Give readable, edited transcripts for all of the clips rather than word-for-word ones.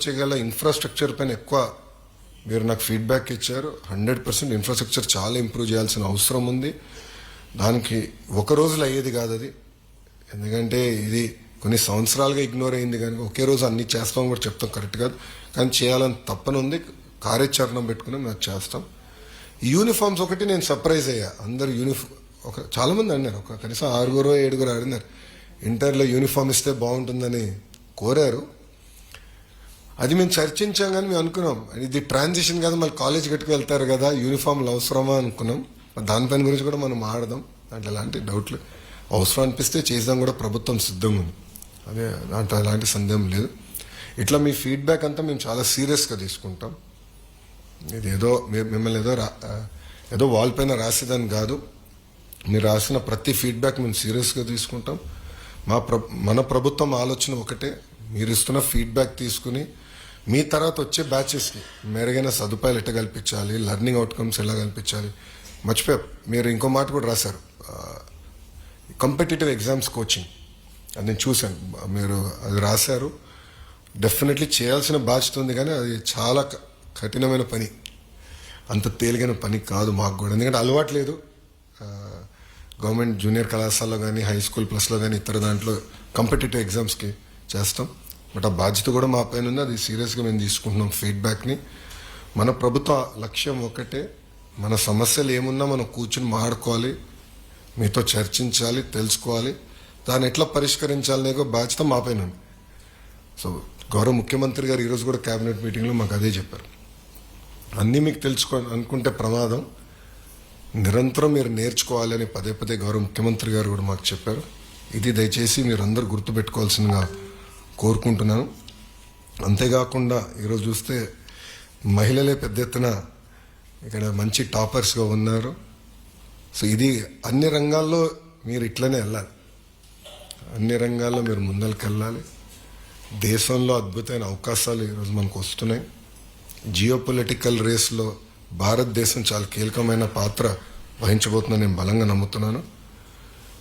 చేయగల ఇన్ఫ్రాస్ట్రక్చర్ పైన ఎక్కువ మీరు నాకు ఫీడ్బ్యాక్ ఇచ్చారు. 100% ఇన్ఫ్రాస్ట్రక్చర్ చాలా ఇంప్రూవ్ చేయాల్సిన అవసరం ఉంది. దానికి ఒక రోజులో అయ్యేది కాదు అది, ఎందుకంటే ఇది కొన్ని సంవత్సరాలుగా ఇగ్నోర్ అయింది. కానీ ఒకే రోజు అన్ని చేస్తాం కూడా చెప్తాం కరెక్ట్ కాదు, కానీ చేయాలని తప్పని ఉంది. కార్యాచరణ పెట్టుకుని మేము చేస్తాం. యూనిఫామ్స్ ఒకటి నేను సర్ప్రైజ్ అయ్యా. అందరు చాలామంది అన్నారు, ఒక కనీసం 6-7 అడిగినారు ఇంటర్లో యూనిఫామ్ ఇస్తే బాగుంటుందని కోరారు. అది మేము చర్చించాం, కానీ మేము అనుకున్నాం ఇది ట్రాన్సిషన్ కదా, మళ్ళీ కాలేజ్ కట్టుకు వెళ్తారు కదా, యూనిఫామ్లు అవసరమా అనుకున్నాం. దానిపైన గురించి కూడా మనం ఆడదాం. దాంట్లో ఎలాంటి డౌట్లు అవసరం అనిపిస్తే చేద్దాం కూడా, ప్రభుత్వం సిద్ధంగా ఉంది. అదే దాంట్లో ఎలాంటి సందేహం లేదు. ఇట్లా మీ ఫీడ్బ్యాక్ అంతా మేము చాలా సీరియస్గా తీసుకుంటాం. ఇది మిమ్మల్ని ఏదో వాల్ పైన రాసేదని కాదు. మీరు రాసిన ప్రతి ఫీడ్బ్యాక్ మేము సీరియస్గా తీసుకుంటాం. మన ప్రభుత్వం ఆలోచన ఒకటే, మీరు ఇస్తున్న ఫీడ్బ్యాక్ తీసుకుని మీ తర్వాత వచ్చే బ్యాచెస్కి మెరుగైన సదుపాయాలు ఎట్లా కల్పించాలి, లెర్నింగ్ అవుట్కమ్స్ ఎలా కల్పించాలి. మర్చిపోయా, మీరు ఇంకో మాట కూడా రాశారు, కాంపిటేటివ్ ఎగ్జామ్స్ కోచింగ్. అది నేను చూశాను, మీరు అది రాశారు. డెఫినెట్లీ చేయాల్సిన బాధ్యత ఉంది, కానీ అది చాలా కఠినమైన పని, అంత తేలిగైన పని కాదు మాకు కూడా. ఎందుకంటే అలవాటు లేదు. గవర్నమెంట్ జూనియర్ కళాశాలలో కానీ, హై స్కూల్ ప్లస్లో కానీ, ఇతర దాంట్లో కాంపిటేటివ్ ఎగ్జామ్స్కి చేస్తాం. బట్ ఆ బాధ్యత కూడా మా పైన ఉంది. అది సీరియస్గా మేము తీసుకుంటున్నాం ఫీడ్బ్యాక్ని. మన ప్రభుత్వ లక్ష్యం ఒకటే, మన సమస్యలు ఏమున్నా మనం కూర్చుని మాట్లాడుకోవాలి, మీతో చర్చించాలి, తెలుసుకోవాలి, దాన్ని ఎట్లా పరిష్కరించాలనే బాధ్యత మా పైన ఉంది. సో గౌరవ ముఖ్యమంత్రి గారు ఈరోజు కూడా క్యాబినెట్ మీటింగ్లో మాకు అదే చెప్పారు. అన్నీ మీకు అనుకుంటే ప్రమాదం, నిరంతరం మీరు నేర్చుకోవాలి అని పదే గౌరవ ముఖ్యమంత్రి గారు కూడా మాకు చెప్పారు. ఇది దయచేసి మీరు అందరూ గుర్తుపెట్టుకోవాల్సిందిగా కోరుకుంటున్నాను. అంతేకాకుండా ఈరోజు చూస్తే మహిళలే పెద్ద ఎత్తున ఇక్కడ మంచి టాపర్స్గా ఉన్నారు. సో ఇది అన్ని రంగాల్లో మీరు ఇట్లనే వెళ్ళాలి, అన్ని రంగాల్లో మీరు ముందరికి వెళ్ళాలి. దేశంలో అద్భుతమైన అవకాశాలు ఈరోజు మనకు వస్తున్నాయి. జియోపొలిటికల్ రేస్లో భారతదేశం చాలా కీలకమైన పాత్ర వహించబోతుందని నేను బలంగా నమ్ముతున్నాను.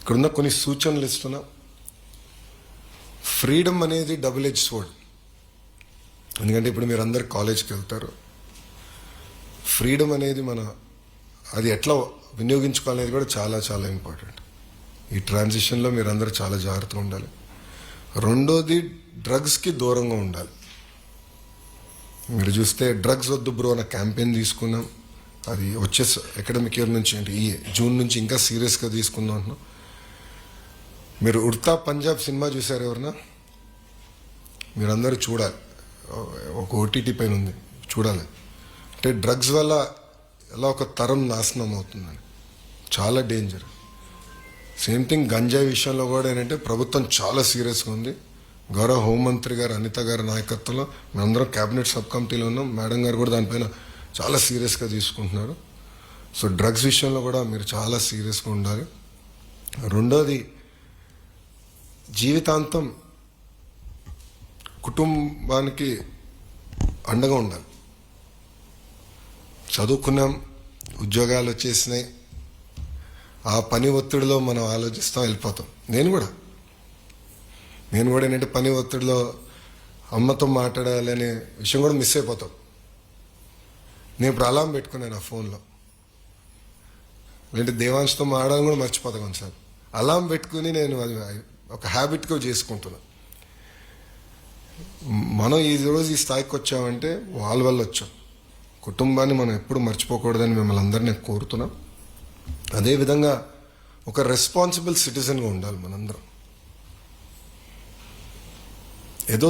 ఇక్కడున్న కొన్ని సూచనలు ఇస్తున్నా. ఫ్రీడమ్ అనేది డబుల్ ఎడ్జ్ స్వర్డ్. ఎందుకంటే ఇప్పుడు మీరు అందరు కాలేజ్కి వెళ్తారు. ఫ్రీడమ్ అనేది అది ఎట్లా వినియోగించుకోవాలనేది కూడా చాలా చాలా ఇంపార్టెంట్. ఈ ట్రాన్సిషన్లో మీరు అందరూ చాలా జాగ్రత్తగా ఉండాలి. రెండోది, డ్రగ్స్కి దూరంగా ఉండాలి. మీరు చూస్తే డ్రగ్స్ వద్దు బ్రో అన్న క్యాంపెయిన్ తీసుకున్నాం. అది వచ్చే అకాడమిక్ ఇయర్ నుంచి, అంటే ఈ జూన్ నుంచి ఇంకా సీరియస్గా తీసుకుందాం అంటున్నాం. మీరు ఉడ్తా పంజాబ్ సినిమా చూసారు ఎవరన్నా? మీరందరూ చూడాలి, ఒక ఓటీటీ పైన ఉంది, చూడాలి. అంటే డ్రగ్స్ వల్ల ఎలా ఒక తరం నాశనం అవుతుందని, చాలా డేంజర్. సేమ్ థింగ్ గంజాయి విషయంలో కూడా ఏంటంటే ప్రభుత్వం చాలా సీరియస్గా ఉంది. గౌరవ హోంమంత్రి గారు అనిత గారి నాయకత్వంలో మేమందరం క్యాబినెట్ సబ్ కమిటీలో ఉన్నాం. మేడం గారు కూడా దానిపైన చాలా సీరియస్గా తీసుకుంటున్నారు. సో డ్రగ్స్ విషయంలో కూడా మీరు చాలా సీరియస్గా ఉండాలి. రెండోది, జీవితాంతం కుటుంబానికి అండగా ఉండాలి. చదువుకున్నాం, ఉద్యోగాలు వచ్చేసినాయి, ఆ పని ఒత్తిడిలో మనం ఆలోచిస్తాం, వెళ్ళిపోతాం. నేను కూడా ఏంటంటే పని ఒత్తిడిలో అమ్మతో మాట్లాడాలి అనే విషయం కూడా మిస్ అయిపోతాం. నేను ఇప్పుడు అలారం పెట్టుకున్నాను నా ఫోన్లో, లేదంటే దేవాంశతో మాట్లాడాలని కూడా మర్చిపోతాను కొన్నిసార్లు. అలారం పెట్టుకుని నేను అది ఒక హ్యాబిట్గా చేసుకుంటున్నాను. మనం ఈరోజు ఈ స్థాయికి వచ్చామంటే వాళ్ళ వల్ల వచ్చాం. కుటుంబాన్ని మనం ఎప్పుడు మర్చిపోకూడదని మిమ్మల్ని అందరినీ కోరుతున్నాం. అదేవిధంగా ఒక రెస్పాన్సిబుల్ సిటిజన్గా ఉండాలి మనందరం. ఏదో